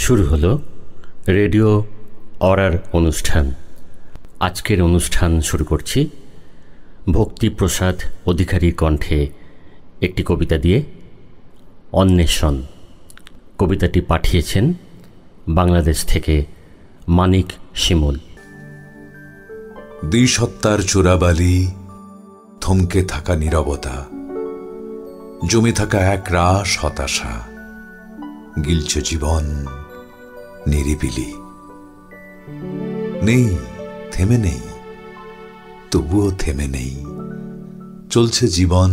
শুরু হলো রেডিও অরার অনুষ্ঠান। আজকের অনুষ্ঠান শুরু করছি ভক্তিপ্রসাদ অধিকারীর কণ্ঠে একটি কবিতা দিয়ে। অন্বেষণ কবিতাটি পাঠিয়েছেন বাংলাদেশ থেকে মানিক শিমুল। দ্বিসত্তার চোরাবালি, থমকে থাকা নীরবতা, জমে থাকা এক রাস হতাশা, গিলছে জীবন নিরিবিলি। নেই, থেমে নেই, তবুও থেমে নেই, চলছে জীবন।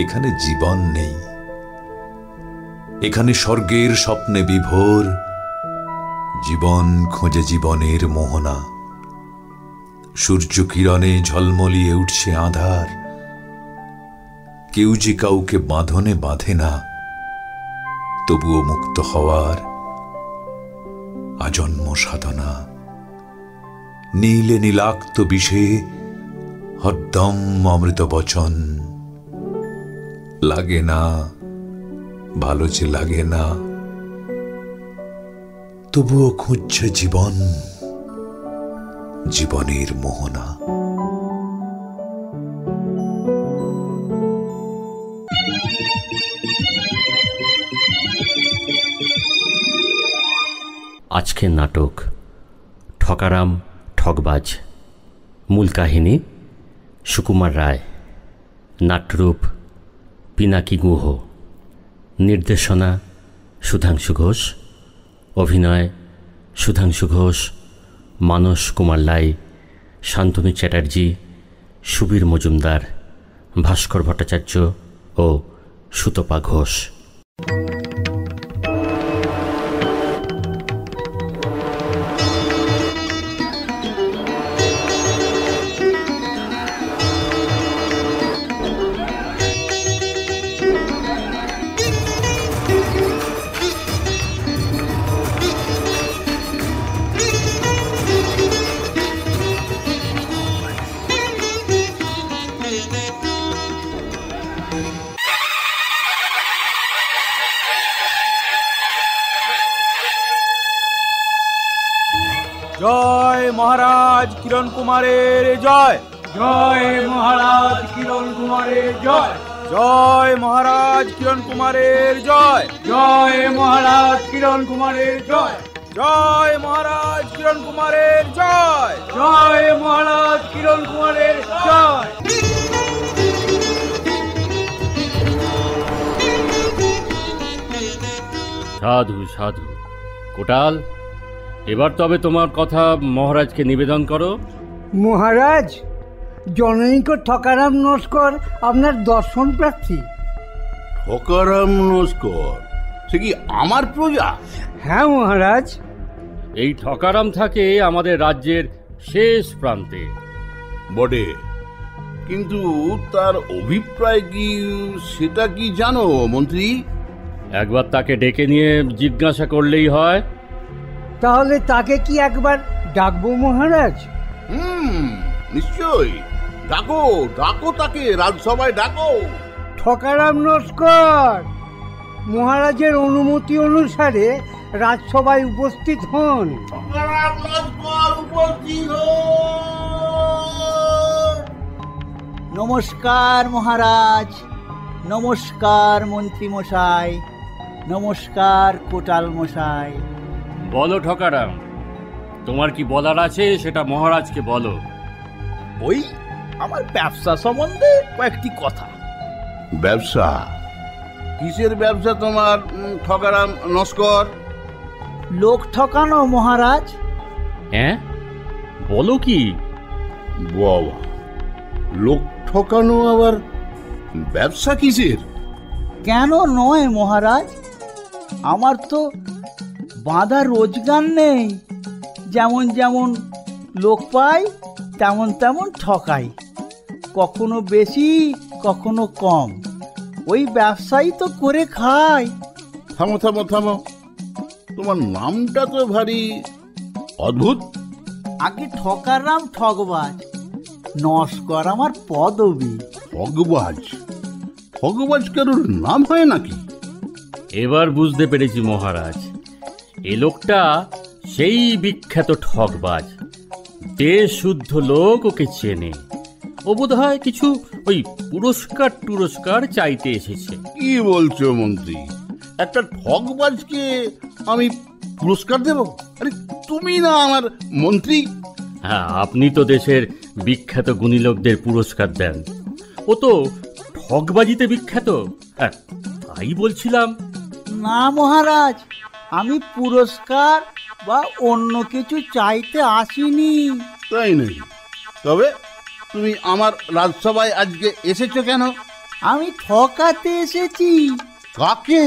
এখানে জীবন নেই, এখানে স্বর্গের স্বপ্নে বিভোর, জীবন খোঁজে জীবনের মোহনা। সূর্য কিরণে ঝলমলিয়ে উঠছে আঁধার, কেউ যে কাউকে বাঁধনে বাঁধে না, তবুও মুক্ত হওয়ার আজন্ম সাধনা। নীলে নীলাক্ত বিষে হরদম অমৃত বচন, লাগে না, ভালো যে লাগে না, তবুও খুঁজছে জীবন, জীবনের মোহনা। আজকের নাটক ঠকারাম ঠকবাজ। মূল কাহিনী সুকুমার রায়, নাট্যরূপ পিনাকি গুহ, নির্দেশনা সুধাংশু ঘোষ, অভিনয় সুধাংশু ঘোষ, মানস কুমার লাই, শান্তনু চ্যাটার্জি, সুবীর মজুমদার, ভাস্কর ভট্টাচার্য ও সুতপা ঘোষ। জয় মহারাজ কিরণ কুমারের জয়। জয় মহারাজ কিরণ কুমারের জয়। জয় মহারাজ কিরণ কুমারের জয়। জয় মহারাজ কিরণ কুমারের জয়। জয় মহারাজ কিরণ কুমারের জয়। জয় মহারাজ কিরণ কুমারের জয়। সাধু সাধু। কোটাল, এবার তবে তোমার কথা মহারাজকে নিবেদন করো। মহারাজ, জনৈক ঠকারাম নস্কর আপনার দর্শন প্রার্থী। ঠকারাম নস্কর সে কি আমার প্রজা? হ্যাঁ মহারাজ। এই ঠকারাম থাকে আমাদের রাজ্যের শেষ প্রান্তে। বটে, কিন্তু তার অভিপ্রায় কি সেটা কি জানো মন্ত্রী? একবার তাকে ডেকে নিয়ে জিজ্ঞাসা করলেই হয়। তাহলে তাকে কি একবার ডাকবো মহারাজ? নিশ্চয়ই ডাকো, ডাকো তাকে, রাজসভায় ডাকো। ঠকারাম নস্কর, মহারাজের অনুমতি অনুসারে রাজসভায় উপস্থিত হন। ঠকারাম নস্কর উপস্থিত হন। নমস্কার মহারাজ, নমস্কার মন্ত্রী মশাই, নমস্কার কোটাল মশাই। বলো ঠকারাম, তোমার কি বলার আছে সেটা মহারাজকে বলো। ওই আমার ব্যবসা সম্বন্ধে কয়েকটি কথা। ব্যবসা? কিসের ব্যবসা তোমার ঠকারাম নস্কর? লোক ঠকানো মহারাজ। হ্যাঁ, বলো কি? বাবা, লোক ঠকানো আবার ব্যবসা কিসের? কেন নয় মহারাজ, আমার তো বাঁধা রোজগার নেই। যেমন যেমন লোক পাই তেমন তেমন ঠকাই, কখনো বেশি কখনো কম। ওই ব্যবসাই তো করে খাই। থামো থামো থামো, তোমার নামটা তো ভারী অদ্ভুত। আগে ঠকারাম ঠকবাজ, নস্কর আমার পদবী। ঠগবাজ? ঠগবাজ কারোর নাম হয় নাকি? এবার বুঝতে পেরেছি মহারাজ, এ লোকটা সেই বিখ্যাত ঠকবাজ। দেশ শুদ্ধ লোক ওকে চেনে। ও বোধহয় কিছু ওই পুরস্কার চাইতে এসেছে। কি বলছো মন্ত্রী? একটা ঠকবাজকে আমি পুরস্কার দেব? আরে তুমি না আমার মন্ত্রী? হ্যাঁ, আপনি তো দেশের বিখ্যাত গুণী লোকদের পুরস্কার দেন। ও তো ঠকবাজিতে বিখ্যাত। হ্যাঁ, তাই বলছিলাম। না মহারাজ, আমি পুরস্কার বা অন্য কিছু চাইতে আসিনি। তাই নাকি? তবে তুমি আমার রাজসভায় আজকে এসেছো কেন? আমি ঠকাতে এসেছি। কাকে?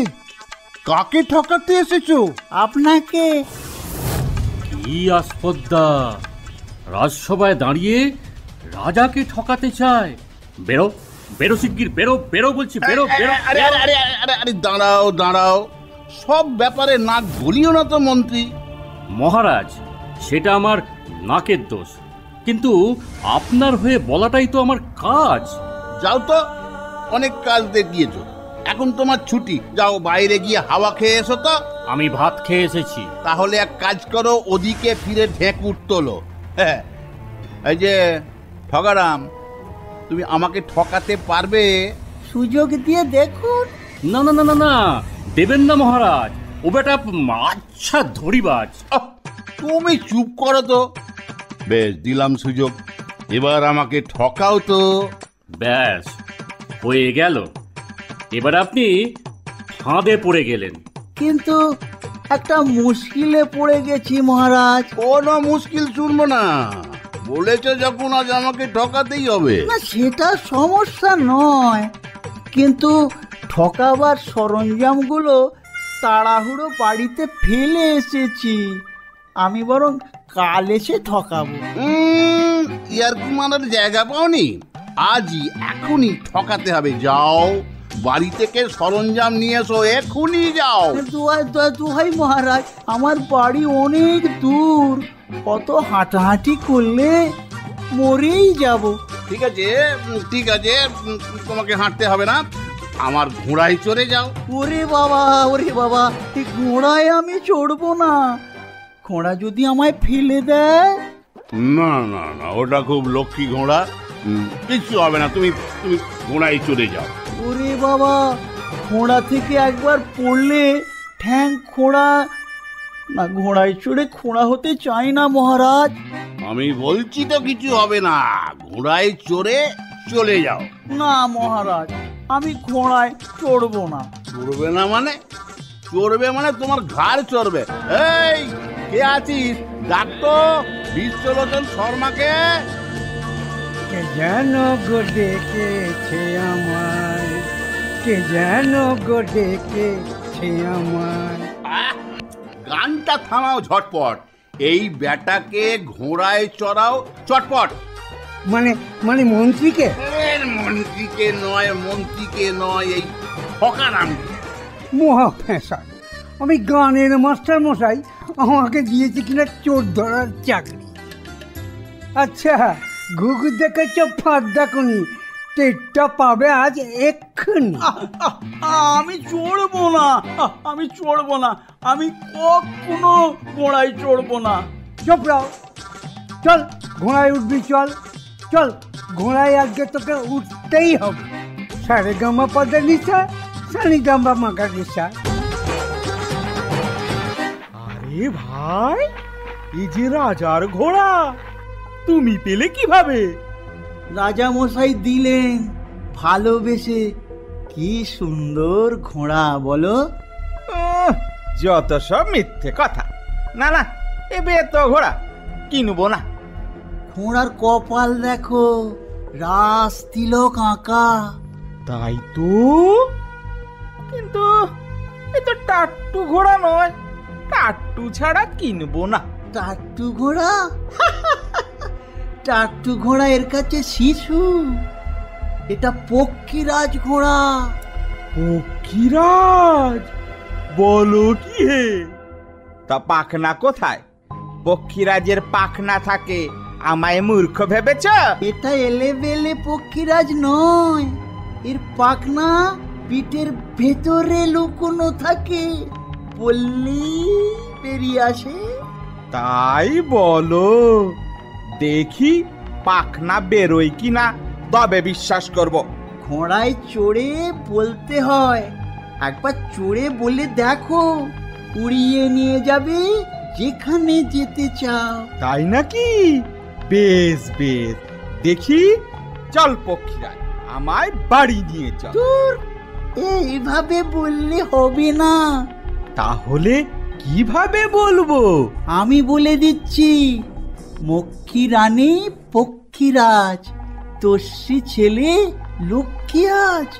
কাকে ঠকাতে এসেছো? আপনাকে। কি আস্পর্ধা! রাজসভায় দাঁড়িয়ে রাজাকে ঠকাতে চায়। বেরো বেরো শিগগির, বেরো বেরো বলছি, বেরো বেরো। আরে আরে আরে আরে আরে দাঁড়াও দাঁড়াও, সব ব্যাপারে নাক গলিও না তো মন্ত্রী। মহারাজ, সেটা আমার নাকের দোষ, কিন্তু আপনার হয়ে বলাটাই তো আমার কাজ। যাও তো, অনেক কাজ দেখিয়েছো, এখন তোমার ছুটি। যাও বাইরে গিয়ে হাওয়া খেয়ে এসো তো। আমি ভাত খেয়ে এসেছি। তাহলে এক কাজ করো, ওদিকে ফিরে ঢেকুর তোলো। হ্যাঁ, এই যে ঠগারাম, তুমি আমাকে ঠকাতে পারবে? সুযোগ দিয়ে দেখুন। না না না না না, দেবেন না মহারাজ। ও বেটা আচ্ছা ধরিবাজ। আহ, তুমি চুপ করো তো। বেশ, দিলাম সুযোগ, এবার আমাকে ঠকাও তো। ব্যাস, হয়ে গেল। এবার আপনি ফাঁদে পড়ে গেলেন। কিন্তু একটা মুশকিলে পড়ে গেছি মহারাজ। কোনো মুশকিল শুনবো না, বলেছো যখন আজ আমাকে ঠকাতেই হবে। না, সেটা সমস্যা নয়, কিন্তু ঠকাবার সরঞ্জামগুলো তাড়াহুড়ো বাড়িতে ফেলে এসেছি। আমি বরং কাল এসে ঠকাবো। ইয়ারকি মারার জায়গা পাওনি? আজই এখনই ঠকাতে হবে। যাও, বাড়ি থেকে সরঞ্জাম নিয়ে এসো, এখনই যাও। দোহাই মহারাজ, আমার বাড়ি অনেক দূর, কত হাঁটাহাঁটি করলে মরেই যাব। ঠিক আছে ঠিক আছে, তোমাকে হাঁটতে হবে না, আমার ঘোড়ায় চড়ে যাও। ওরে বাবা, ওরে বাবা, এই ঘোড়ায় আমি চড়বো না। ঘোড়া যদি আমায় ফেলে দেয়? না না না, ওটা খুব লক্ষ্মী ঘোড়া, কিছু হবে না, তুমি তুমি ঘোড়ায় চড়ে যাও। ওরে বাবা, ঘোড়া থেকে একবার পড়লে ঠ্যাং খোঁড়া। না, ঘোড়ায় চড়ে খোঁড়া হতে চাই না মহারাজ। আমি বলছি তো কিছু হবে না, ঘোড়ায় চড়ে চলে যাও। না মহারাজ, আমি ঘোড়ায় চড়বো না। চড়বে না মানে? চড়বে মানে তোমার ঘাড় চড়বে। এই, কে আছিস? ডাক তো বিশ্বলোচন শর্মাকে। কে যেন গো ডেকেছে আমায়, কে যেন গো ডেকেছে আমায়। আহ, গানটা থামাও ঝটপট, এই ব্যাটাকে ঘোড়ায় চড়াও চটপট। মানে মানে মন্ত্রীকে? মন্ত্রীকে নয়, মন্ত্রীকে নয়, এই ঠকারামকে। মহা ফ্যাশন। আমি গানের মাস্টার মশাই আমাকে দিয়েছি কিনা চোর ধরার চাকরি। আচ্ছা, ঘুঘু দেখেছ ফাঁদ ডাকুনি, টেটটা পাবে আজ এক্ষুনি। আমি চড়বো না, আমি চড়বো না, আমি কখনো ঘোড়ায় চড়বো না। চোপড়াও, চল ঘোড়ায় উঠবি, চল চল, ঘোড়ায় আজকে তোকে উঠতেই হবে। সারে গামা পদে নিশা, সানি গামা মাগা নিশা। আরে ভাই, এই যে রাজার ঘোড়া, তুমি পেলে কিভাবে? রাজা মশাই দিলেন ভালোবেসে। কি সুন্দর ঘোড়া বলো। যত সব মিথ্যে কথা। না না, এবে তো ঘোড়া কিনবো না। ঘোড়ার কপাল দেখো, রাস তিলক আঁকা। তাই তো, কিন্তু এ তো টাট্টু ঘোড়া নয়, টাট্টু ছাড়া কিনবো না। টাট্টু ঘোড়া? টাট্টু ঘোড়া এর কাছে শিশু। এটা পক্ষীরাজ ঘোড়া। পক্ষীরাজ? বলো কি হে? তা পাখনা কোথায়? পক্ষীরাজের পাখনা থাকে, আমায় মূর্খ ভেবেছ? এটা এলেবেলে পক্ষীরাজ নয়, এর পাখনা পিঠের ভেতরে লুকোনো থাকে, বললেই বেরিয়ে আসে। তাই বলো, দেখি পাখনা বেরোয় কিনা, তবে বিশ্বাস করব। ঘোড়ায় চড়ে বলতে হয়, একবার চড়ে বলে দেখো, উড়িয়ে নিয়ে যাবে যেখানে যেতে চাও। তাই নাকি? বেশ বেশ, দেখি, চল পক্ষীরাজ, আমায় বাড়ি নিয়ে চল। তোর এইভাবে বললে হবে না। তাহলে কিভাবে বলবো? আমি বলে দিচ্ছি, মক্ষী রানী পক্ষীরাজ, তস্যি ছেলে লক্ষ্মী আজ,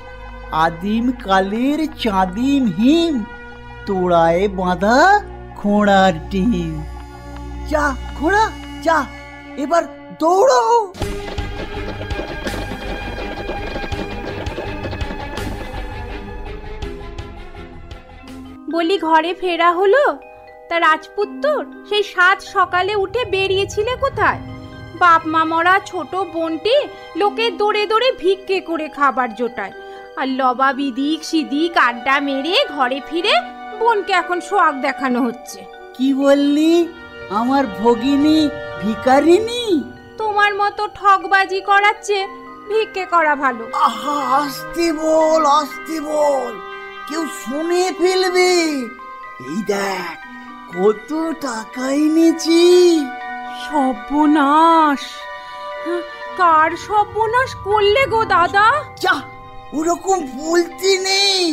আদিম কালের চাঁদিম হিম, তোড়ায় বাঁধা ঘোড়ার ডিম। যা ঘোড়া যা, এবার দৌড়ো। বলি ঘরে ফেরা হলো? তা রাজপুত্তর সেই সাত সকালে উঠে বেরিয়েছিলে কোথায়? বাপ মা মরা ছোট বোনটি লোকে দৌড়ে দৌড়ে ভিক্ষে করে খাবার জোটায়, আর লবা বিদিক সিদিক আড্ডা মেরে ঘরে ফিরে বোনকে এখন সোহাগ দেখানো হচ্ছে। কি বললি? আমার ভগিনী ভিখারিনী? তোমার মতো ঠকবাজি করাচ্ছে ভিক্ষে করা ভালো। আহা, আস্তে বল, আস্তে বল, কেউ শুনে ফেলবে। এই দেখ কত টাকা এনেছি। সর্বনাশ! কার সর্বনাশ করলে গো দাদা? যা, ওরকম বলতে নেই,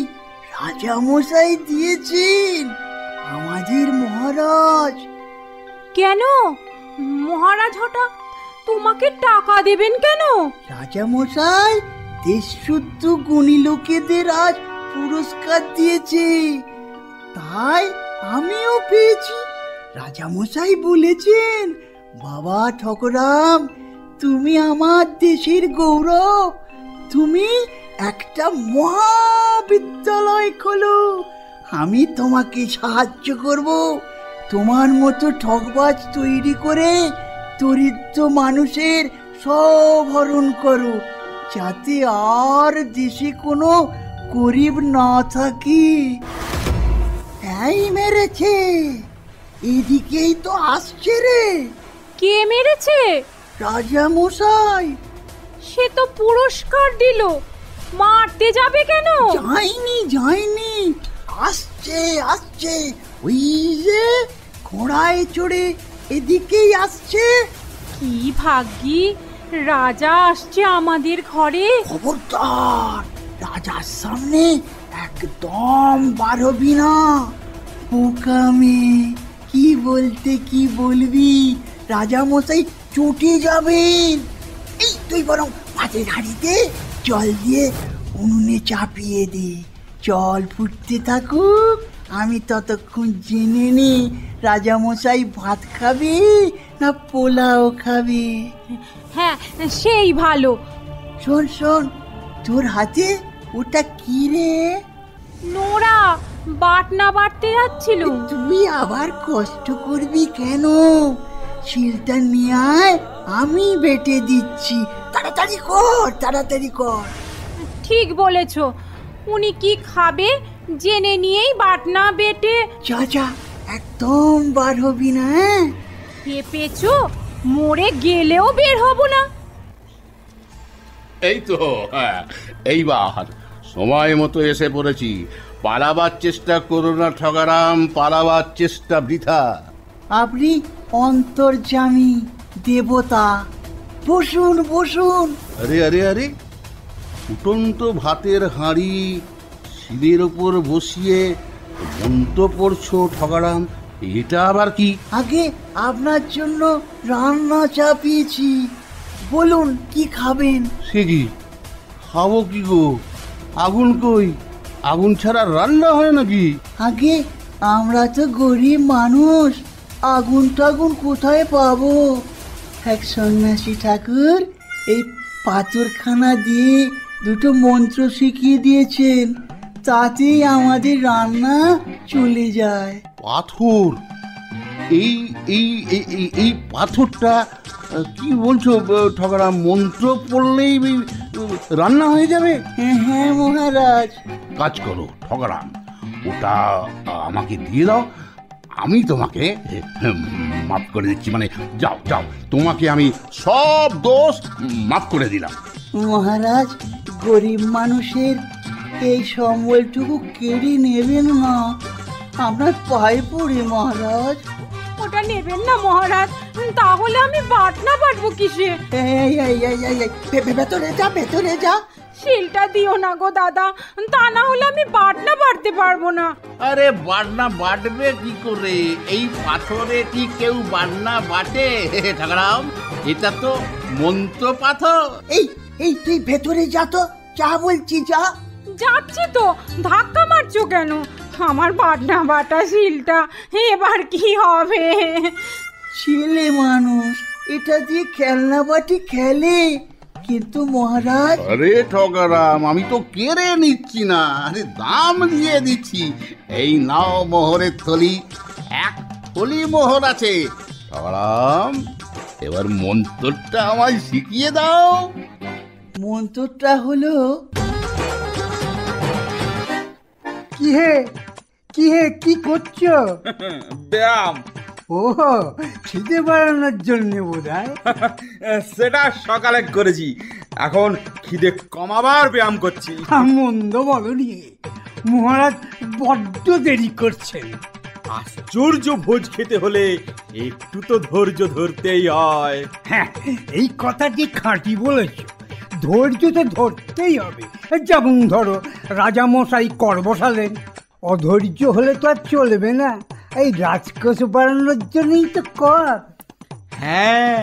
রাজা মশাই দিয়েছেন, আমাদের মহারাজ। কেন মহারাজ হঠাৎ তোমাকে টাকা দেবেন কেন? রাজা মশাই দেশশুদ্ধ গুণী লোকেদের আজ পুরস্কার দিয়েছে, তাই আমিও পেয়েছি। রাজা মশাই বলেছেন, বাবা ঠকরাম, তুমি আমার দেশের গৌরব, তুমি একটা মহাবিদ্যালয় খোলো, আমি তোমাকে সাহায্য করব। তোমার মতো ঠকবাজ তৈরি করে দরিদ্র মানুষের সব হরণ করো, যাতে আর দেশে কোনো গরিব না থাকি। এই মেরেছে, এদিকেই তো আসছে রে। কে মেরেছে? রাজা মশাই। সে তো পুরস্কার দিল, মারতে যাবে কেন? যাইনি যাইনি, আসছে আসছে, ওই যে ঘোড়ায় চড়ে এদিকেই আসছে। কি ভাগ্যি, রাজা আসছে আমাদের ঘরে। খবরদার, রাজার সামনে একদম বার হবি না। বোকামে, কি বলতে কি বলবি, রাজা মশাই চটে যাবেন। এই তুই বরং মাঝে হাড়িতে জল দিয়ে উনুনে চাপিয়ে দে, জল ফুটতে থাকুক, আমি ততক্ষণ জেনে নি রাজা মশাই ভাত খাবে না পোলাও খাবে। হ্যাঁ, সেই ভালো। শোন শোন, তোর হাতে ওটা কি রে? নোরা বাটনা বাটতে যাচ্ছিল। তুই আবার কষ্ট করবি কেন? শিলটা নিয়ে আয়, আমি বেটে দিচ্ছি। তাড়াতাড়ি কর, তাড়াতাড়ি কর। ঠিক বলেছ, উনি কি খাবে জেনে নিয়েই বাটনা বেটে। যা যা, একদম বার হবি না। পেয়েছো, মরে গেলেও বের হব না। এই তো, হ্যাঁ, এইবার সময় মতো এসে পড়েছি। পালাবার চেষ্টা করো না ঠগারাম, পালাবার চেষ্টা বৃথা। আপনি অন্তর্যামী দেবতা, বসুন বসুন। আরে আরে আরে, ফুটন্ত ভাতের হাঁড়ি শিলের ওপর বসিয়ে মন্ত্র পড়ছো ঠগারাম, এটা আবার কি? আগে আপনার জন্য রান্না চাপিয়েছি, বলুন কি খাবেন? সে কি, খাবো কি গো? আগুন কই? আগুন ছাড়া রান্না হয় নাকি? আগে আমরা তো গরিব মানুষ, আগুন টাগুন কোথায় পাবো? এক সন্ন্যাসী ঠাকুর এই পাথরখানা দিয়ে দুটো মন্ত্র শিখিয়ে দিয়েছেন, তাতেই আমাদের রান্না চলে যায়। পাথর? এই এই এই পাথরটা কি বলছো ঠগারাম? মন্ত্র পড়লেই রান্না হয়ে যাবে। হ্যাঁ মহারাজ। কাজ করো ঠগরাম, ওটা আমাকে দিয়ে দাও, আমি তোমাকে মাফ করে দিচ্ছি। মানে যাও যাও, তোমাকে আমি সব দোষ মাফ করে দিলাম। মহারাজ, গরিব মানুষের এই সম্বলটুকু কেড়ে নেবেন না, আপনার পায়ে পড়ি মহারাজ। ওটা নেবেন না মহারাজ, তাহলে আমি বাটনা বাটবো কিসে? ভেতরে যা, ভেতরে যা। শিলটা দিও না গো দাদা, তা না হলে আমি বাটনা বাটতে পারবো না। আরে বাটনা বাটবে কি করে? এই পাথরে কি কেউ বাটনা বাটে ঠাকুরাম? এটা তো মন্ত্র পাথর। এই তুই ভেতরে যা তো, যা বলছি যা। যাচ্ছি তো, ধাক্কা মারছো কেন? আমার বাটনা বাটা শিলটা এবার কি হবে? ছেলে মানুষ এটা দিয়ে খেলনা বাটি খেলে, কিন্তু মহারাজ। আরে ঠগরাম, আমি তো কেড়ে নিচ্ছি না, আরে দাম দিয়ে দিচ্ছি। এই নাও মোহরের থলি, 1 থলি মোহর আছে। ঠগরাম, এবার মন্ত্রটা আমায় শিখিয়ে দাও। মন্ত্রটা হলো, কি হে কি করছো? ব্যায়াম। ও, খিদে বাড়ানোর জন্য বোধহয়। সেটা সকালে করেছি, এখন খিদে কমাবার ব্যায়াম করছি। মন্দ বলনি, মহারাজ বড্ড দেরি করছেন। আশ্চর্য ভোজ খেতে হলে একটু তো ধৈর্য ধরতেই হয়। হ্যাঁ, এই কথাটি খাঁটি বলেছ, ধৈর্য তো ধরতেই হবে। যেমন ধরো, রাজামশাই কর বসালেন, অধৈর্য হলে তো আর চলবে না। এই রাজকোষ বাড়ানোর জন্যই তো কর। হ্যাঁ,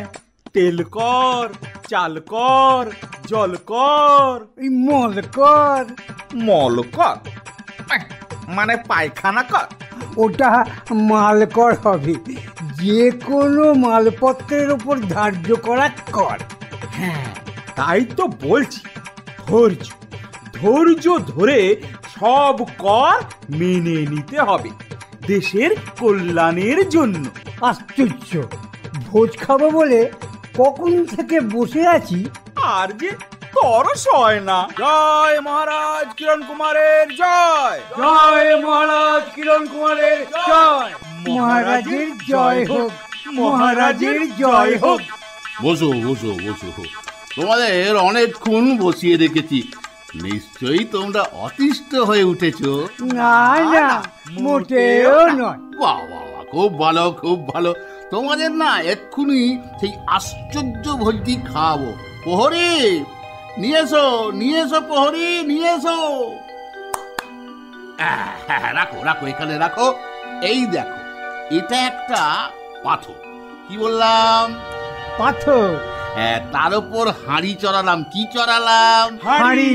তেল কর, চাল কর, জল কর, এই মল কর। মল কর মানে পায়খানা কর। ওটা মাল কর হবে, যে কোনো মালপত্রের উপর ধার্য করা কর। হ্যাঁ, তাই তো বলছি, ধৈর্য ধরে সব কর মেনে নিতে হবে দেশের কল্যাণের জন্য। আশ্চর্য, ভোজ খাবো বলে কখন থেকে বসে আছি, আর যে তরস হয় না। জয় মহারাজ কিরণ কুমারের জয়, জয় মহারাজ কিরণ কুমারের জয়। মহারাজের জয় হোক, মহারাজের জয় হোক। বসো বসো বসো, তোমাদের অনেকক্ষণ বসিয়ে রেখেছি, নিশ্চয়ই তোমরা অতিষ্ঠ হয়ে উঠেছো। না না, মোটেও নয়। বাহ বাহ বাহ, খুব ভালো খুব ভালো। তোমাদের না এক্ষুনি সেই আশ্চর্য ভোজটি খাওয়াবো। প্রহরী নিয়ে এসো প্রহরী নিয়ে এসো। রাখো রাখো, এখানে রাখো। এই দেখো, এটা একটা পাথর। কি বললাম? পাথর। হ্যাঁ, তার উপর হাঁড়ি চড়ালাম। কি চড়ালাম? হাঁড়ি।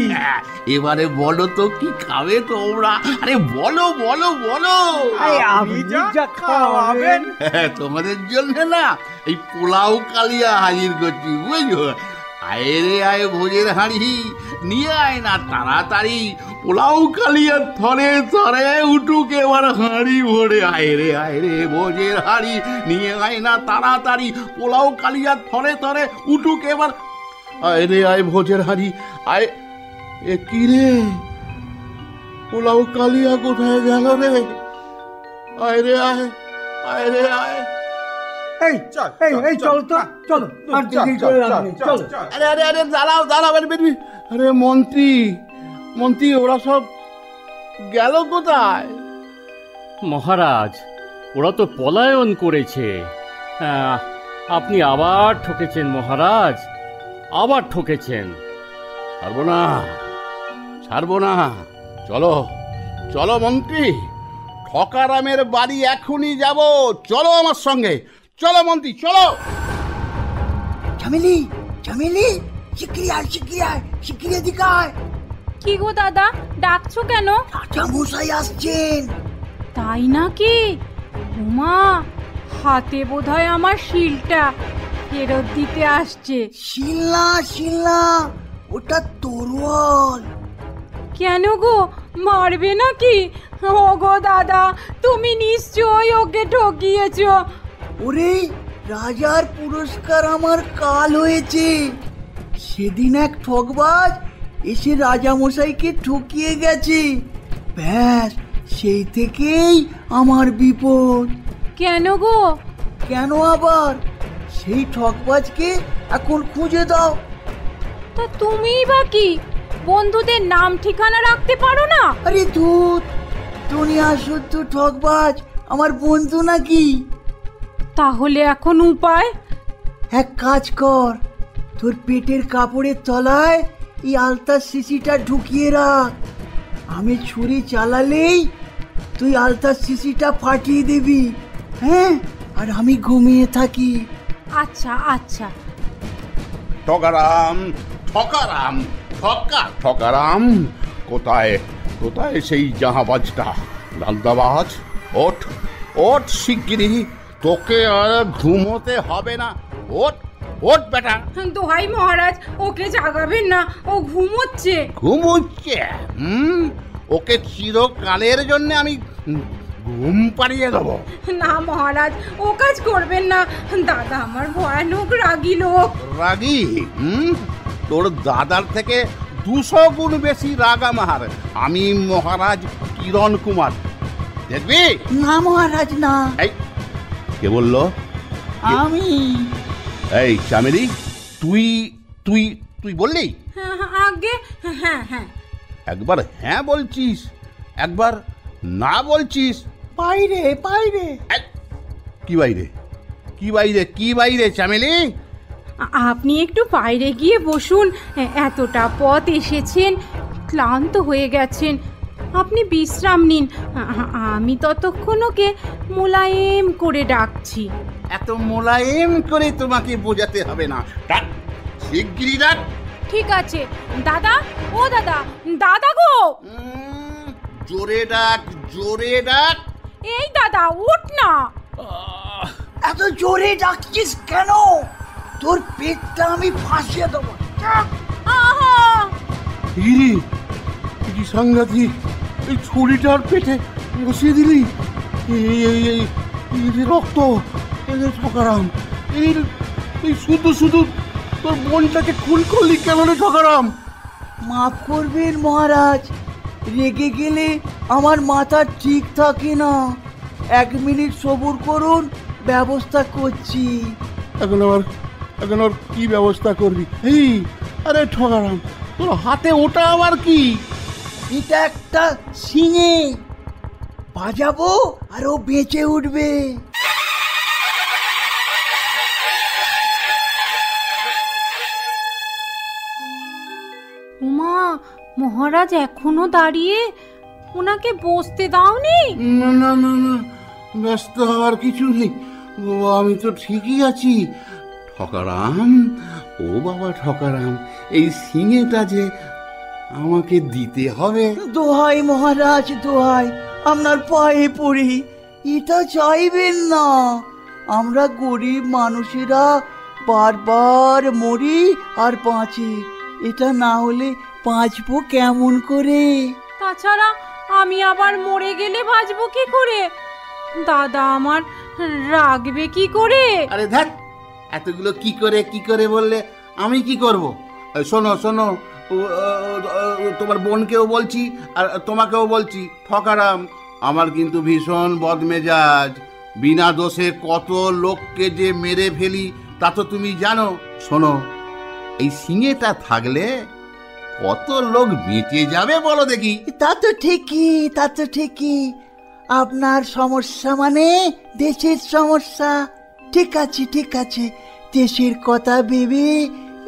এবারে বলো তো কি খাবে তোমরা? আরে বলো বলো বলো। আপনি যা খাওয়াবেন। তোমাদের জন্য না এই পোলাও কালিয়া হাজির করছি, বুঝলো? আয় রে আয়, ভোজের হাঁড়ি নিয়ে আয় না তাড়াতাড়ি। পোলাও কালিয়া থরে থরে উঠুক এবার হাঁড়ি ভরে। আয় রে ভোজের হাঁড়ি নিয়ে আয় না তাড়াতাড়ি। পোলাও কালিয়া থরে থরে উঠুক এবার। আয় রে আয় ভোজের হাঁড়ি আয়। এ কি রে, পোলাও কালিয়া কোথায় গেল রে? আয় রে আয়, আয় রে আয়। এই চল তো, চলো। আরে আরে আরে, দাঁড়াও দাঁড়াও। আরে মন্ত্রী ওরা সব গেল কোথায়? মহারাজ, ওরা তো পলায়ন করেছে। আপনি আবার ঠকেছেন মহারাজ, আবার ঠকেছেন। ছাড়বো না। চলো চলো মন্ত্রী, ঠকারামের বাড়ি এখনই যাব। চলো আমার সঙ্গে, চলো মন্ত্রী চলো। ঝামেলি শিগগিরি এদিকে আয়। কি গো দাদা, ডাকছো কেন? রাজামশাই আসছেন। তাই নাকি? উমা, হাতে বোধহয় আমার শিলটা ফেরত দিতে আসছে। শিলা ওটা তরোয়াল। কেন গো, মারবে নাকি? ও গো দাদা, তুমি নিশ্চয়ই ওকে ঠকিয়েছো। ওরে, রাজার পুরস্কার আমার কাল হয়েছে। সেদিন এক ঠকবাজ এসে রাজামশাইকে ঠকিয়ে গেছে। ব্যাস সেই থেকেই আমার বিপদ। কেন গো? কেন আবার? সেই ঠকবাজকে এখন খুঁজে দাও। তা তুমিই বা কি, বন্ধুদের নাম ঠিকানা রাখতে পারো না? আরে ধুত, দুনিয়া শুদ্ধ ঠকবাজ আমার বন্ধু নাকি? তাহলে এখন উপায়? এক কাজ কর, তোর পেটের কাপড়ের তলায় এই আলতার শিশিটা ঢুকিয়ে রাখ। আমি ছুরি চালালেই তুই আলতার শিশিটা ফাটিয়ে দিবি, হ্যাঁ? আর আমি ঘুমিয়ে থাকি। আচ্ছা আচ্ছা। ঠকারাম, ঠকারাম, ঠকারাম, কোথায় কোথায় সেই জাহাবাজটা? দান্দাবাজ, ওঠ ওঠ শিগগিরি, তোকে আর ঘুমোতে হবে না। ওঠ ওঠ বেটা। দোহাই মহারাজ, ওকে জাগাবেন না, ও ঘুমোচ্ছে। ঘুমোচ্ছে? ওকে চিরকালের জন্য আমি ঘুম পাড়িয়ে দেবো? না মহারাজ, ও কাজ করবেন না, দাদা আমার ভয়ানক রাগী লোক। রাগী? তোর দাদার থেকে 200 গুণ বেশি রাগ আমার। আমি মহারাজ কিরণ কুমার, দেখবি? না মহারাজ না। এই কে বললো? আমি। এই চামেলি, তুই তুই তুই বললি? আগে হ্যাঁ হ্যাঁ। একবার হ্যাঁ বলছিস, একবার না বলছিস। বাইরে বাইরে। কি বাইরে? কি বাইরে? কি বাইরে চামেলি? আপনি একটু বাইরে গিয়ে বসুন, এতটা পথ এসেছেন, ক্লান্ত হয়ে গেছেন, আপনি বিশ্রাম নিন। আমি ততক্ষণ ওকে মোলায়েম করে ডাকছি। এত মোলায়েম করে তোমাকে বোঝাতে হবে না, ডাক শিগগিরই ডাক। ঠিক আছে দাদা, ও দাদা, দাদা গো। জোরে ডাক, জোরে ডাক। এই দাদা, উঠ না। এত জোরে ডাকছিস কেন? তোর পেটটা আমি ফাঁসিয়ে দেবো। আহা! কি সাংঘাতিক! এই ছুরিটার পেটে বসিয়ে দিলি? এই রক্ত! ঠকারাম, এই শুধু শুধু তোর বোনটাকে খুন করলি কেন রে ঠকারাম? মাফ করবেন মহারাজ, রেগে গেলে আমার মাথা ঠিক থাকে না। 1 মিনিট সবুর করুন, ব্যবস্থা করছি। এখন আর কি ব্যবস্থা করবি? এই আরে ঠকারাম, তোর হাতে ওটা আবার কি? এটা একটা শিঙে, বাজাবো আর ও বেঁচে উঠবে। উমা, মহারাজ এখনো দাঁড়িয়ে, ওনাকে বসতে দাওনি? না না না না, ব্যস্ত হওয়ার কিছু নেই, আমি তো ঠিকই আছি। ঠকারাম, ও বাবা ঠকারাম, এই শিঙেটা যে আমাকে দিতে হবে। দোহাই মহারাজ, দোহাই, আপনার পায়ে পড়ি, এটা চাইবেন না। আমরা গরিব মানুষেরা বারবার মরি আর বাঁচি, এটা না হলে বাঁচবো কেমন করে? তাছাড়া আমি আবার মরে গেলে বাঁচবো কি করে? দাদা আমার রাখবে কি করে? আরে ধ্যাৎ, এতগুলো কি করে বললে আমি কি করব? শোনো শোনো, তোমার বোনকেও বলছি আর তোমাকেও বলছি, ঠকারাম, আমার কিন্তু ভীষণ বদমেজাজ। বিনা দোষে কত লোককে যে মেরে ফেলি তা তো তুমি জানো। শোনো, এই শিঙেটা থাকলে কত লোক বেঁচে যাবে বলো দেখি। তা তো ঠিকই, তা তো ঠিকই। আপনার সমস্যা মানে দেশের সমস্যা। ঠিক আছে ঠিক আছে, দেশের কথা ভেবে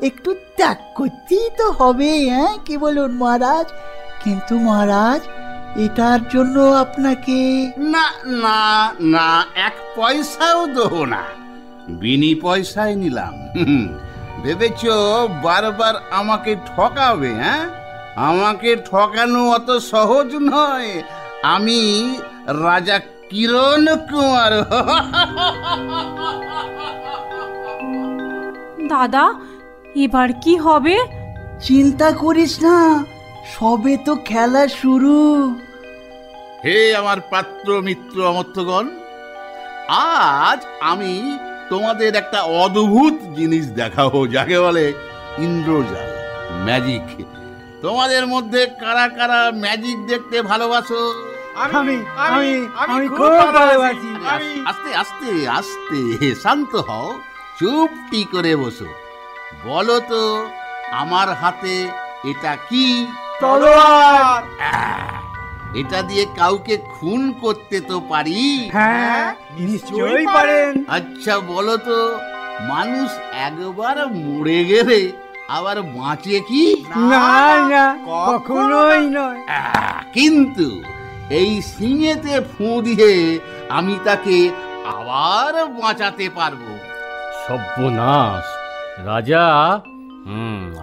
একটু ত্যাগ করতেই তো হবে, হ্যাঁ? কি বলুন মহারাজ? কিন্তু মহারাজ, এটার জন্য আপনাকে না না না, 1 পয়সাও দেবো না, বিনি পয়সায় নিলাম। ভেবেছ বারবার আমাকে ঠকাবে? হ্যাঁ, আমাকে ঠকানো অত সহজ নয়। আমি রাজা কিরণ কুমার। দাদা, এবার কি হবে? চিন্তা করিস না, সবে তো খেলা শুরু। হে আমার পাত্র মিত্র অমর্ত্যগণ, আজ আমি তোমাদের একটা অদ্ভুত জিনিস দেখাবো, যাকে বলে ইন্দ্রজাল, ম্যাজিক। তোমাদের মধ্যে কারা কারা ম্যাজিক দেখতে ভালোবাসো? আমি খুব ভালোবাসি। আস্তে আস্তে আস্তে শান্ত হও, চুপটি করে বসো। বলো তো আমার হাতে এটা কি? তলোয়ার। এটা দিয়ে কাউকে খুন করতে তো পারি। হ্যাঁ, নিশ্চয়ই পারেন। আচ্ছা বলো তো, মানুষ একবার মরে গেলে আবার বাঁচে কি? না না, কখনোই নয়। কিন্তু এই সিঙেতে ফু দিয়ে আমি তাকে আবার বাঁচাতে পারবো। সর্বনাশ, রাজা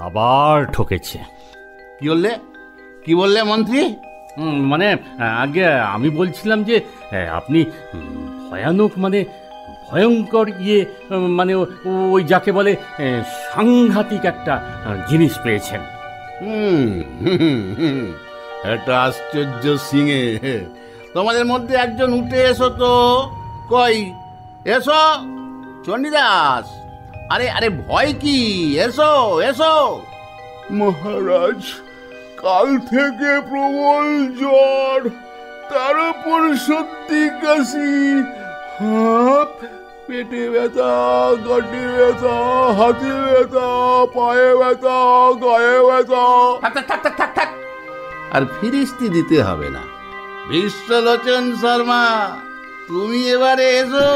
আবার ঠকেছে। কি বললে মন্ত্রী? মানে আগে আমি বলছিলাম যে আপনি ভয়ানক মানে ভয়ঙ্কর মানে ওই যাকে বলে সাংঘাতিক একটা জিনিস পেয়েছেন। একটা আশ্চর্য সিঙে। তোমাদের মধ্যে একজন উঠে এসো তো। কই, এসো চণ্ডীদাস। আরে আরে ভয় কি, এসো এসো। মহারাজ, কাল থেকে প্রবল জ্বর, তার উপর সত্যি কাশি, হাত পেটে ব্যথা, গাঁটে ব্যথা, হাতে ব্যথা, পায়ে ব্যথা, গায়ে ব্যথা। থাক। আর ফিরিস্তি দিতে হবে না। বিশ্বলোচন শর্মা, তুমি এবারে এসো।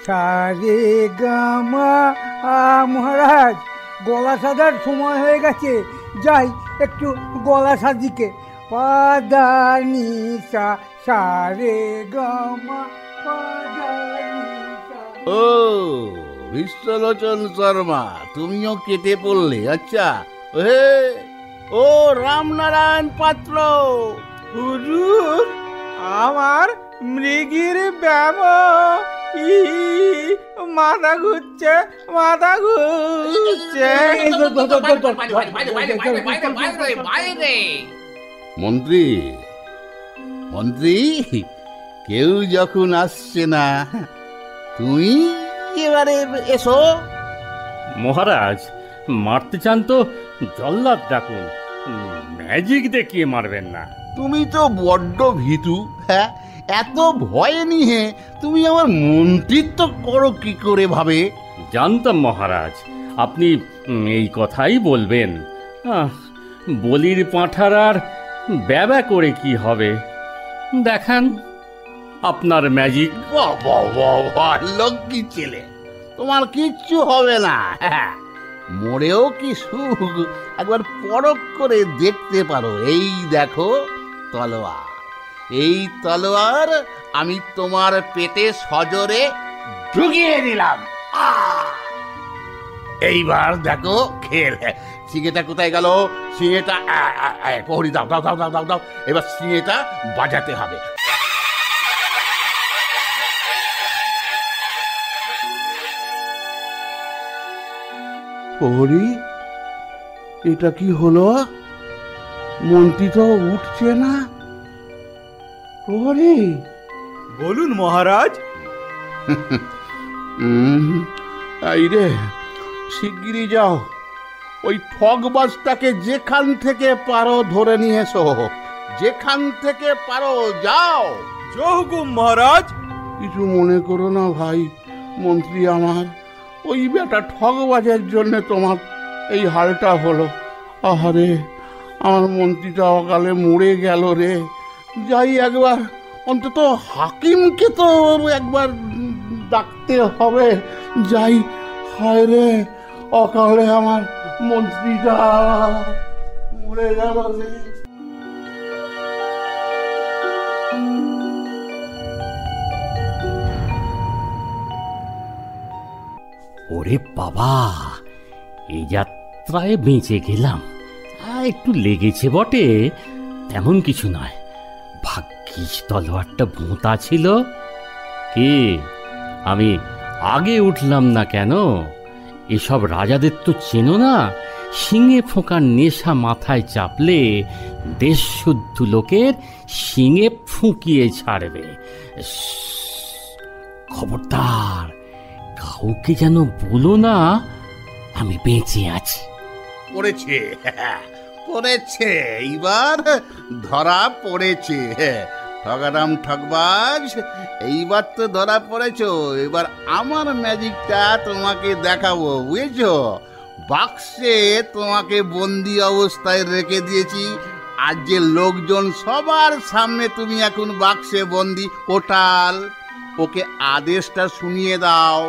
সারে গামা। মহারাজ, গলা সাজার সময় হয়ে গেছে, যাই একটু গলা সাজিকে। পাদা নি সা, সারে গামা, পাদা নি সা। ও বিশ্বলোচন শর্মা, তুমিও কেটে পড়লে? আচ্ছা, ও রামনারায়ণ পাত্র। হুজুর, আমার মৃগীর ব্যাম, মাথা ঘুরছে। মন্ত্রী, কেউ যখন আসছে না, তুমি এবারে এসো। মহারাজ, মারতে চান তো জল্লাদ ডাকুন, ম্যাজিক দেখিয়ে মারবেন না। তুমি তো বড্ড ভীতু। হ্যাঁ, এত ভয় নিয়ে তুমি আমার মন্ত্রিত্ব করো কি করে ভাবে? জানতাম মহারাজ আপনি এই কথাই বলবেন। বলির পাঁঠার আর ব্যবা করে কি হবে, দেখান আপনার ম্যাজিক। লক্ষ্মী ছেলে, তোমার কিচ্ছু হবে না। মরেও কি সুখ, একবার পরখ করে দেখতে পারো। এই দেখো তলোয়ার, এই তলোয়ার আমি তোমার পেটে সজোরে ঢুকিয়ে দিলাম। এইবার দেখো খেল। সিংহেটা কোথায় গেল? সিংহেটা প্রহরী দাও দাও দাও দাও দাও। এবার সিংহেটা বাজাতে হবে। প্রহরী, এটা কি হলো? মন্ত্রী তো উঠছে না। প্রহরী, বলুন মহারাজ। এই রে, শিগগিরই যাও, ওই ঠগবাজটাকে যেখান থেকে পারো ধরে নিয়ে এসো। যেখান থেকে পারো যাও। জয় হুকুম মহারাজ। কিছু মনে করো না ভাই মন্ত্রী আমার, ওই বেটা ঠগবাজের জন্য তোমার এই হালটা হলো। আহারে, আমার মন্ত্রীটা অকালে মরে গেল রে। যাই একবার, অন্তত হাকিমকে তো একবার ডাকতে হবে। যাই, হায় রে, অকালে আমার মন্ত্রীটা মরে গেল রে। ওরে বাবা, এই যাত্রায় বেঁচে গেলাম। একটু লেগেছে বটে, তেমন কিছু নয়। ভাগ্যিস তলোয়ারটা ভোঁতা ছিল। কি আমি আগে উঠলাম না কেন? এসব রাজাদের তো চেনো না, শিঙে ফোঁকার নেশা মাথায় চাপলে দেশ শুদ্ধ লোকের শিঙে ফুঁকিয়ে ছাড়বে। খবরদার, কাউকে যেন বলো না আমি বেঁচে আছি। পড়েছে পড়েছে, এইবার ধরা পড়েছে। ঠগারাম ঠকবাজ, এইবার তো ধরা পড়েছো। এবার আমার ম্যাজিকটা তোমাকে দেখাবো, বুঝেছো? বাক্সে তোমাকে বন্দি অবস্থায় রেখে দিয়েছি, আর যে লোকজন সবার সামনে তুমি এখন বাক্সে বন্দি। কোটাল, ওকে আদেশটা শুনিয়ে দাও।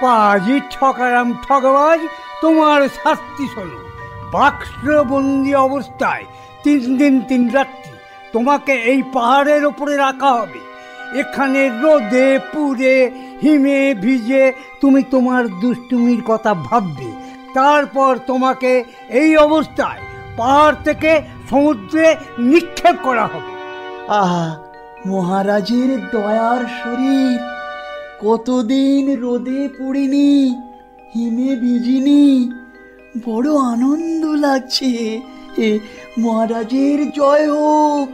পাজি ঠকারাম ঠকবাজ, তোমার শাস্তি শোনো। বাক্সবন্দি অবস্থায় 3 দিন 3 রাত্রি তোমাকে এই পাহাড়ের ওপরে রাখা হবে। এখানে রোদে পুড়ে হিমে ভিজে তুমি তোমার দুষ্টুমির কথা ভাববে। তারপর তোমাকে এই অবস্থায় পাহাড় থেকে সমুদ্রে নিক্ষেপ করা হবে। আহা, মহারাজের দয়ার শরীর, কতদিন রোদে পড়িনি, হিমে ভিজিনি, বড় আনন্দ লাগছে। মহারাজের জয় হোক।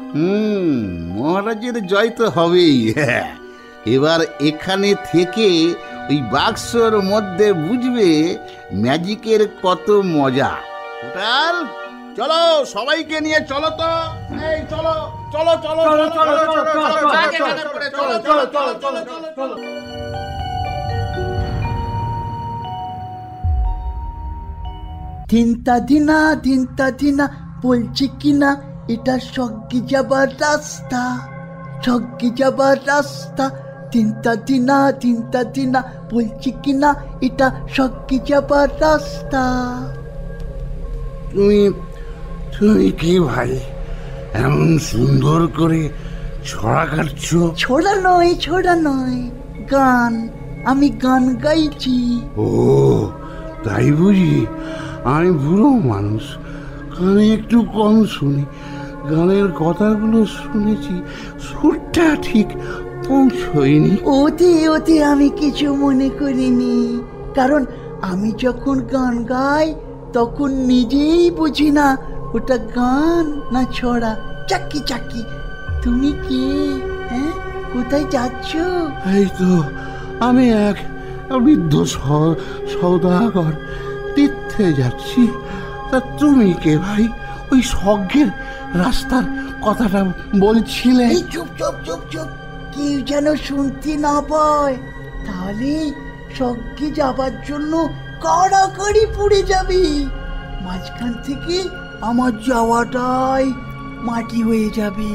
মহারাজের জয় তো হবেই। এবার এখানে থেকে ওই বাক্সর মধ্যে বুঝবে ম্যাজিকের কত মজা। কোটাল, চলো, সবাইকে নিয়ে চলো তো। এই চলো চলো চলো চলো চলো চলো চলো চলো। ধিনতা ধিনা বলছি কিনা এটা স্বর্গে যাবার রাস্তা, স্বর্গে যাবার রাস্তা। ধিনতা দিনা বলছি কিনা এটা স্বর্গে যাবার রাস্তা। তুমি কি ভাই এমন সুন্দর করে ছড়া কাটছো? ছোড়া নয়, গান। আমি গান গাইছি। ও তাই বুঝি? আমি বুড়ো মানুষ, কানে একটু কম শুনি। গানের কথাগুলো শুনেছি, সুরটা ঠিক পৌঁছয়নি। ওতে আমি কিছু মনে করিনি, কারণ আমি যখন গান গাই তখন নিজেই বুঝি না ওটা গান না ছড়া। চাকি, তুমি কে? হ্যাঁ, কোথায় যাচ্ছ? এই তো আমি এক বৃদ্ধ সওদাগর, তীর্থে যাচ্ছি। তা তুমি কে ভাই? ওই স্বর্গের রাস্তার কথাটা বলছিলে। এই চুপ, কেউ যেন শুনতে না পায়, তাহলে স্বর্গে যাবার জন্য কাড়াকাড়ি পড়ে যাবে। মাঝখান থেকে আমার যাওয়াটাই মাটি হয়ে যাবে।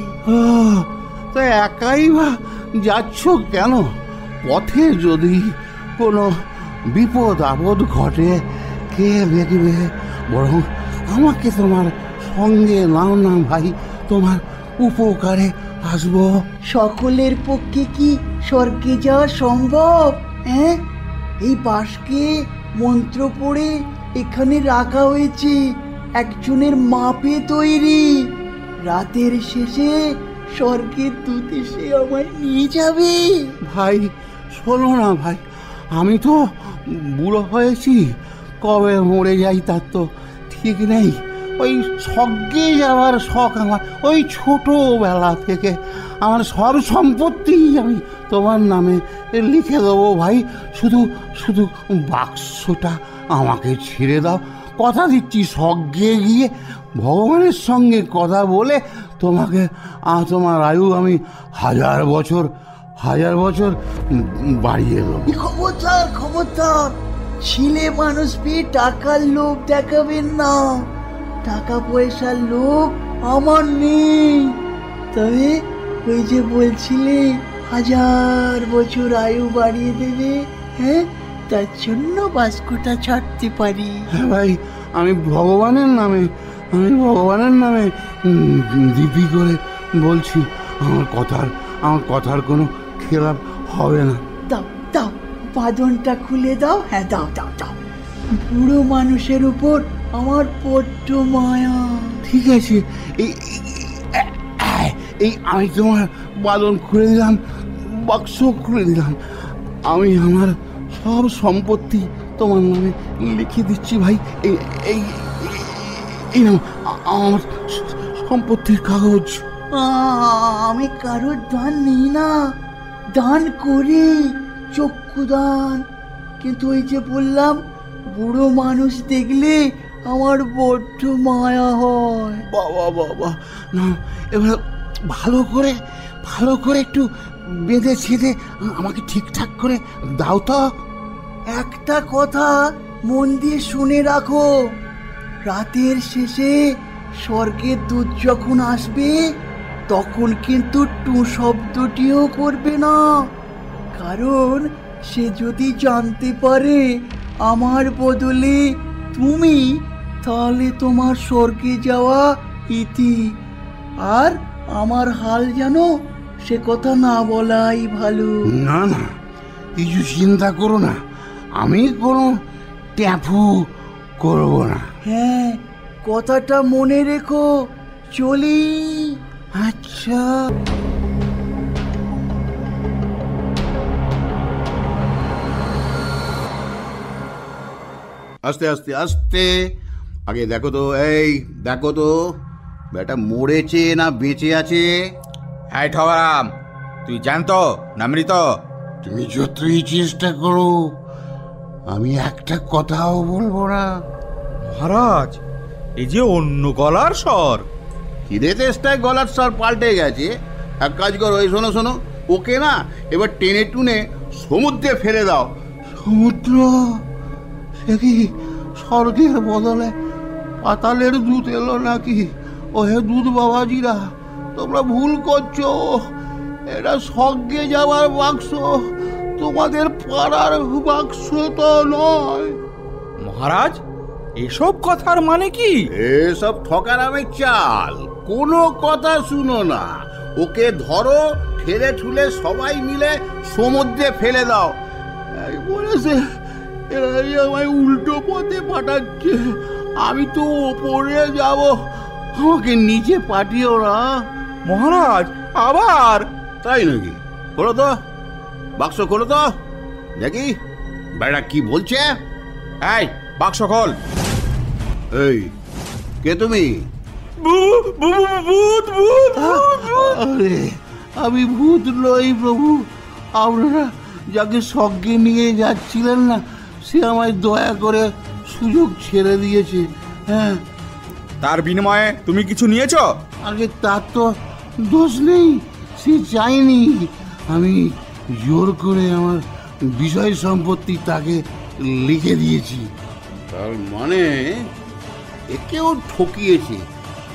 তা একাই বা যাচ্ছ কেন? পথে যদি কোনো বিপদ আপদ ঘটে কে দেখবে? বরং আমাকে তোমার সঙ্গে নাও না ভাই, তোমার উপকারে আসবো। সকলের পক্ষে কি স্বর্গে যাওয়া সম্ভব? হ্যাঁ, এই বাঁশকে মন্ত্র পড়ে এখানে রাখা হয়েছে, একজনের মাপে তৈরি। রাতের শেষে স্বর্গের দূত এসে আমায় নিয়ে যাবে। ভাই শোনো না ভাই, আমি তো বুড়ো হয়েছি, কবে মরে যাই তার তো ঠিক নেই। ওই স্বর্গে যাওয়ার শখ আমার ওই ছোটোবেলা থেকে। আমার সব সম্পত্তি আমি তোমার নামে লিখে দেবো ভাই, শুধু বাক্সটা আমাকে ছেড়ে দাও। কথা দিচ্ছি, স্বর্গে গিয়ে ভগবানের সঙ্গে কথা বলে তোমাকে তোমার আয়ু আমি 1000 বছর বাড়িয়ে দেবো। খবরদার, ছেলে মানুষ পেয়ে টাকার লোভ দেখাবেন না। টাকা পয়সার লোভ আমার নেই। তবে ওই যে বলছিলে 1000 বছর আয়ু বাড়িয়ে দেবে, হ্যাঁ, তার জন্য বাস্কটা ছাড়তে পারি। হ্যাঁ ভাই, আমি ভগবানের নামে দিব্যি করে বলছি, আমার কথার কোনো খেলাপ হবে না। দাও বাঁধনটা খুলে দাও। হ্যাঁ, দাও। বুড়ো মানুষের উপর আমার বড্ড মায়া। ঠিক আছে, এই আমি তোমার বাঁধন খুলে দিলাম, বাক্স খুলে দিলাম। আমি আমার সব সম্পত্তি তোমার নামে লিখে দিচ্ছি ভাই। এই নাও আমার সম্পত্তির কাগজ। আমি কারোর দান নিই না, দান করি, চক্ষু দান। কিন্তু ওই যে বললাম, বুড়ো মানুষ দেখলে আমার বড্ড মায়া হয়। বাবা বাবা, না এবার ভালো করে একটু বেঁধে ছেঁধে আমাকে ঠিকঠাক করে দাও তো। একটা কথা মন দিয়ে শুনে রাখো, রাতের শেষে স্বর্গের দূত যখন আসবে তখন কিন্তু টু শব্দটিও করবে না, কারণ সে যদি জানতে পারে আমার বদলে তুমি, তাহলে তোমার স্বর্গে যাওয়া ইতি। আর আমার হাল জানো, সে কথা না বলাই ভালো। না না, কিছু চিন্তা করো না, আমি কোনো ট্যাফু করব না। হ্যাঁ, কথাটা মনে রেখো। চলি। আচ্ছা। আস্তে আস্তে আস্তে, আগে দেখো তো, এই দেখো তো বেটা মরেছে না বেঁচে আছে। এই ঠগারাম, তুই জানতো না মৃত? তুমি যতই চেষ্টা করো আমি একটা কথাও বলবো না। মহারাজ, এই যে অন্য গলার স্বর। খিদে চেষ্টায় গলার স্বর পাল্টে গেছে। এক কাজ করো, এই শোনো শোনো, ওকে না এবার টেনে টুনে সমুদ্রে ফেলে দাও। সমুদ্র? সে কি স্বর্গের বদলে পাতালের দুধ এলো নাকি? ও হে দুধ বাবাজিরা, তোমরা ভুল করছো। এটা স্বর্গে যাওয়ার বাক্স, তোমাদের পাড়ার বাক্স তো নয়। মহারাজ, এসব কথার মানে কি? এসব ঠকারামের চাল, কোনো কথা শুনো না। ওকে ধরো, ঠেলে ঠুলে সবাই মিলে সমুদ্রে ফেলে দাও। এই বলেছে এরাই আমায় উল্টো পথে পাঠাচ্ছে। আমি তো ওপরে যাব, আমাকে নিচে পাঠিও না। মহারাজ, আবার? তাই নাকি? খোলো তো বাক্স, খোলো তো দেখি বেড়া কি বলছে। এই বাক্স খোল। এই কে তুমি? আরে আমি ভূত নই প্রভু, আপনারা যাকে স্বর্গে নিয়ে যাচ্ছিলেন না, সে আমায় দয়া করে সুযোগ ছেড়ে দিয়েছে। হ্যাঁ, তার বিনিময়ে তুমি কিছু নিয়েছো? আগে তার তো দোষ নেই, সে চাইনি। আমি জোর করে আমার বিষয় সম্পত্তি তাকে লিখে দিয়েছি। তার মানে একেও ঠকিয়েছে।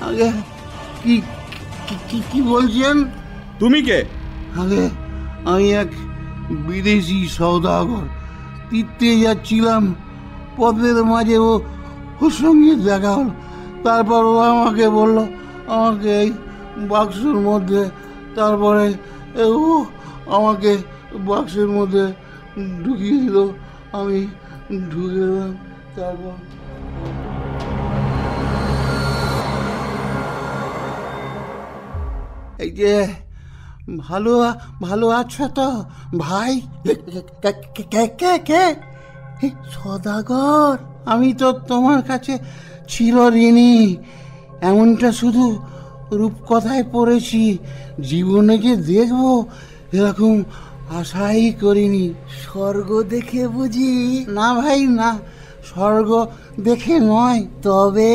আগে কি কি কি বলছেন? তুমি কে? আগে আমি এক বিদেশি সওদাগর, তীর্থে যাচ্ছিলাম, পথের মাঝে ওর সঙ্গে দেখা হলো। তারপর ও আমাকে বলল আমাকে এই বাক্সের মধ্যে, তারপরে ও আমাকে বাক্সের মধ্যে ঢুকিয়ে দিল, আমি ঢুকে গেলাম। তারপর এই যে ভালো ভালো আছো তো ভাই? কে সদাগর? আমি তো তোমার কাছে চিরঋণী। এমনটা শুধু রূপকথায় পড়েছি, জীবনে যে দেখবো এরকম আশাই করিনি। স্বর্গ দেখে বুঝি? না ভাই না, স্বর্গ দেখে নয়, তবে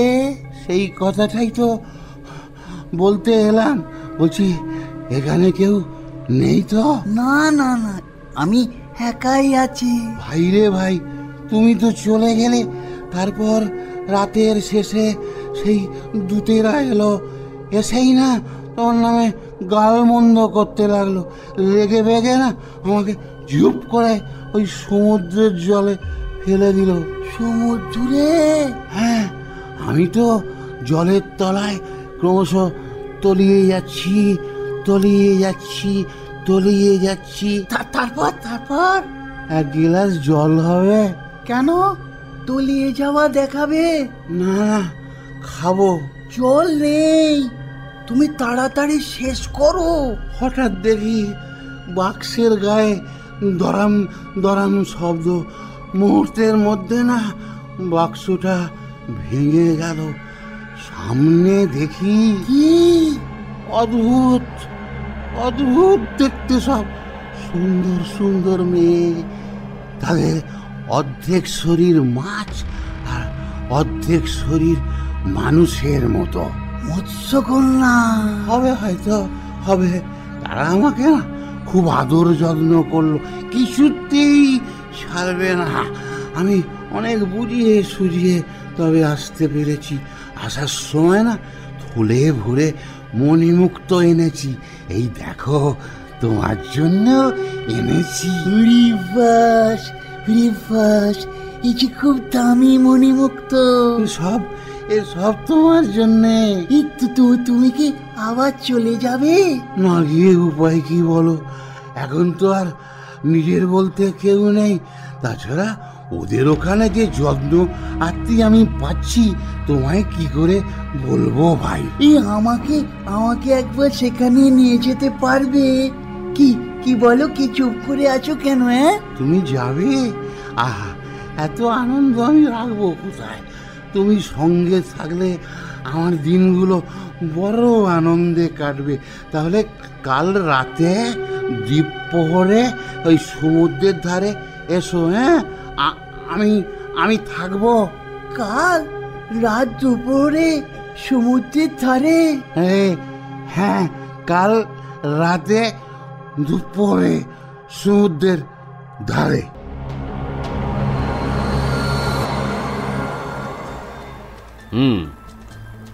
সেই কথাটাই তো বলতে এলাম। বলছি এখানে কেউ নেই তো? না না না, আমি একাই আছি। ভাই রে ভাই, তুমি তো চলে গেলে, তারপর রাতের শেষে সেই দূতেরা এলো, এসেই না তোমার নামে গালমন্দ করতে লাগলো। রেগে বেগে না আমাকে ঝুপ করে ওই সমুদ্রের জলে ফেলে দিল। সমুদ্রে? হ্যাঁ, আমি তো জলের তলায় ক্রমশ তলিয়ে যাচ্ছি, তলিয়ে যাচ্ছি, তলিয়ে যাচ্ছি। তারপর তারপর এক গিলাস জল হবে? কেন? তলিয়ে যাওয়া দেখাবে? না, খাবো। জল নেই, তুমি তাড়াতাড়ি শেষ করো। হঠাৎ দেখি বাক্সের গায়ে দরাম দরাম শব্দ। মুহূর্তের মধ্যে না বাক্সটা ভেঙে গেল। সামনে দেখি কি অদ্ভুত অদ্ভুত দেখতে সব সুন্দর সুন্দর মেয়ে, তাদের অর্ধেক শরীর মাছ আর অর্ধেক শরীর মানুষের মতো। মৎস্যকন্যা হবে, হয়তো হবে। তারা আমাকে না খুব আদর যত্ন করলো, কিছুতেই ছাড়বে না। আমি অনেক বুঝিয়ে সুঝিয়ে তবে আসতে পেরেছি। আসার সময় না থলে ভরে মণিমুক্ত এনেছি। এই দেখো, তোমার জন্য এনেছি। রিভাস রিভাস, এই যে খুব দামি মণিমুক্ত। এসব তোমার জন্যে। তুমি কি আবার চলে যাবে? না গিয়ে উপায় কি বলো? এখন তো আর নিজের বলতে কেউ নেই। তাছাড়া ওদের ওখানে যে যত্ন আত্মি আমি পাচ্ছি, তোমায় কি করে বলবো ভাই। আমাকে একবার সেখানে নিয়ে যেতে পারবে? কি বলো, কি চুপ করে আছো কেন? তুমি যাবে? আহা, এত আনন্দ আমি রাখবো কোথায়? তুমি সঙ্গে থাকলে আমার দিনগুলো বড় আনন্দে কাটবে। তাহলে কাল রাতে দ্বীপ প্রহরে ওই সমুদ্রের ধারে এসো। আমি থাকবো। কাল রাত দুপুরে সমুদ্রের ধারে? হ্যাঁ, কাল রাতে দুপুরে সমুদ্রের ধারে।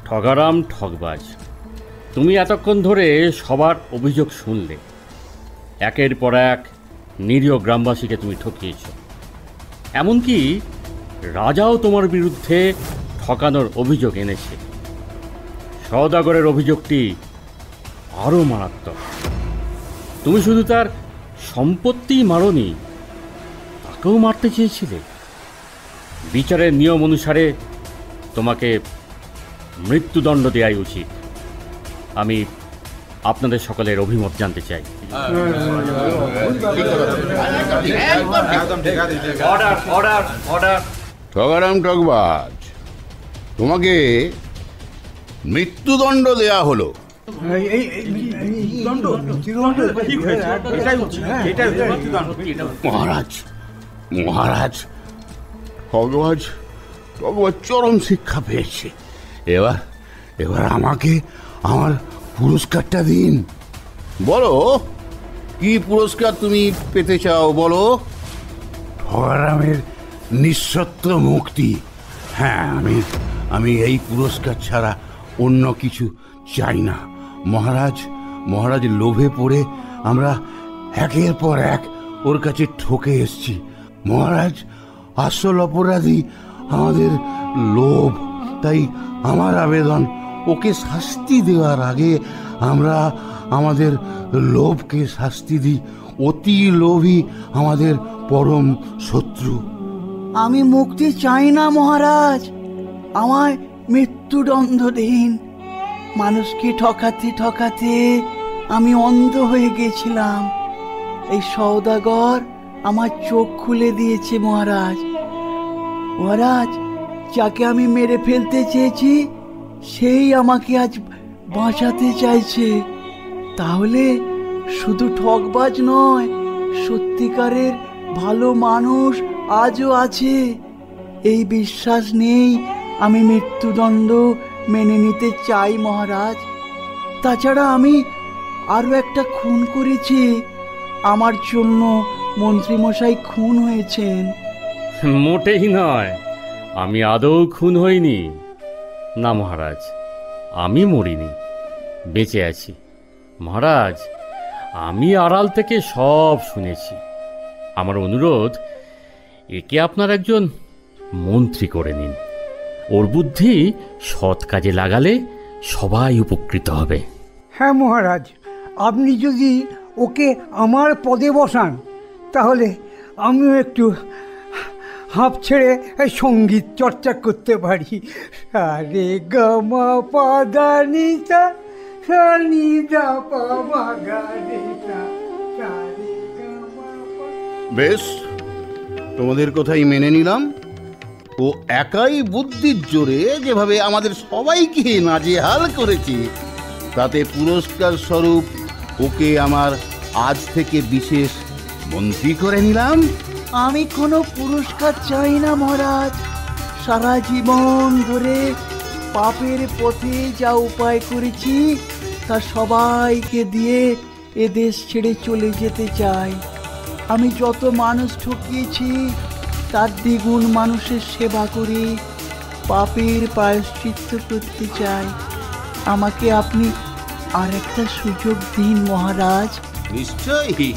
ঠগারাম ঠগবাজ, তুমি এতক্ষণ ধরে সবার অভিযোগ শুনলে। একের পর এক নিরীহ গ্রামবাসীকে তুমি ঠকিয়েছ। এমনকি রাজাও তোমার বিরুদ্ধে ঠকানোর অভিযোগ এনেছে। সওদাগরের অভিযোগটি আরও মারাত্মক। তুমি শুধু তার সম্পত্তি মারোনি, তাকেও মারতে চেয়েছিলে। বিচারের নিয়ম অনুসারে তোমাকে মৃত্যুদণ্ড দেওয়াই উচিত। আমি আপনাদের সকলের অভিমত জানতে চাই। ঠগারাম ঠগবাজ, তোমাকে মৃত্যুদণ্ড দেয়া হলো। মহারাজ ঠগবাজ চরম শিক্ষা পেয়েছে। এবার আমাকে আমার পুরস্কারটা দিন। বলো, কি পুরস্কার তুমি পেতে চাও বলো? ঠগারামের নিঃশর্ত মুক্তি। হ্যাঁ, আমি এই পুরস্কার ছাড়া অন্য কিছু চাই না। মহারাজ লোভে পড়ে আমরা একের পর এক ওর কাছে ঠকে এসছি। মহারাজ, আসল অপরাধী আমাদের লোভ। তাই আমার আবেদন, ওকে শাস্তি দেওয়ার আগে আমরা আমাদের লোভকে শাস্তি দিই। অতি লোভী আমাদের পরম শত্রু। আমি মুক্তি চাই না মহারাজ, আমায় মৃত্যুদণ্ড দিন। মানুষকে ঠকাতে ঠকাতে আমি অন্ধ হয়ে গেছিলাম। এই সওদাগর আমার চোখ খুলে দিয়েছে মহারাজ। যাকে আমি মেরে ফেলতে চেয়েছি সেই আমাকে আজ বাঁচাতে চাইছে। তাহলে শুধু ঠকবাজ নয়, সত্যিকারের ভালো মানুষ আজও আছে। এই বিশ্বাস নেই আমি মৃত্যুদণ্ড মেনে নিতে চাই মহারাজ। তাছাড়া আমি আরো একটা খুন করেছি। আমার জন্য মন্ত্রীমশাই খুন হয়েছেন। মোটেই নয়, আমি আদৌ খুন হইনি। না মহারাজ, আমি মরিনি, বেঁচে আছি। মহারাজ, আমি আড়াল থেকে সব শুনেছি। আমার অনুরোধ, একে আপনার একজন মন্ত্রী করে নিন। ওর বুদ্ধি সৎ কাজে লাগালে সবাই উপকৃত হবে। হ্যাঁ মহারাজ, আপনি যদি ওকে আমার পদে বসান তাহলে আমিও একটু হাঁপ ছেড়ে সঙ্গীত চর্চা করতে পারি। রে গা মা পা দা নি সা, সা নি দা পা মা গা রে সা, সা রে গা মা পা। বেশ, তোমাদের কথাই মেনে নিলাম। ও একাই বুদ্ধির জোরে যেভাবে আমাদের সবাইকে নাজেহাল করেছে, তাতে পুরস্কার স্বরূপ ওকে আমার আজ থেকে বিশেষ মন্ত্রী করে নিলাম। আমি কোনো পুরস্কার চাই না মহারাজ, সারা জীবন ধরে পাপের পথে যা উপায় করেছি তা সবাইকে দিয়ে এ দেশ ছেড়ে চলে যেতে চাই। আমি যত মানুষ ঠকিয়েছি তার দ্বিগুণ মানুষের সেবা করে পাপের প্রায়শ্চিত্ত করতে চাই। আমাকে আপনি আর একটা সুযোগ দিন মহারাজ। নিশ্চয়ই,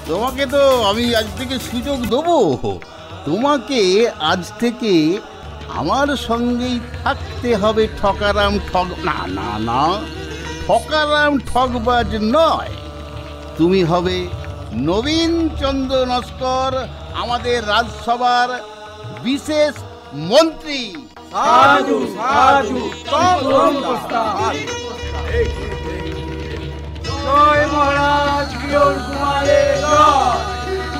তোমাকে তো আমি আজ থেকে সুযোগ দেবো। তোমাকে আজ থেকে আমার সঙ্গেই থাকতে হবে। ঠকারাম না না না, ঠকারাম ঠকবাজ নয়। তুমি হবে নবীন চন্দ্র নস্কর, আমাদের রাজসভার বিশেষ মন্ত্রী। সাজু সাজু তখন প্রস্তাব। জয় মহারাজ কিরণ কুমারের জয়,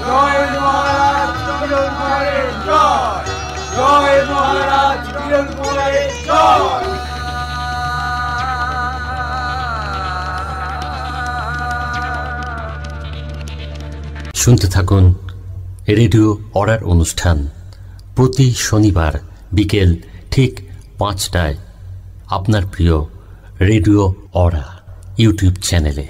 জয় মহারাজ কিরণ কুমারের জয়, জয় মহারাজ কিরণ কুমারের জয়। শুনতে থাকুন রেডিও অরার অনুষ্ঠান প্রতি শনিবার বিকেল ঠিক 5টায় আপনার প্রিয় রেডিও অরা ইউটিউব চ্যানেলে।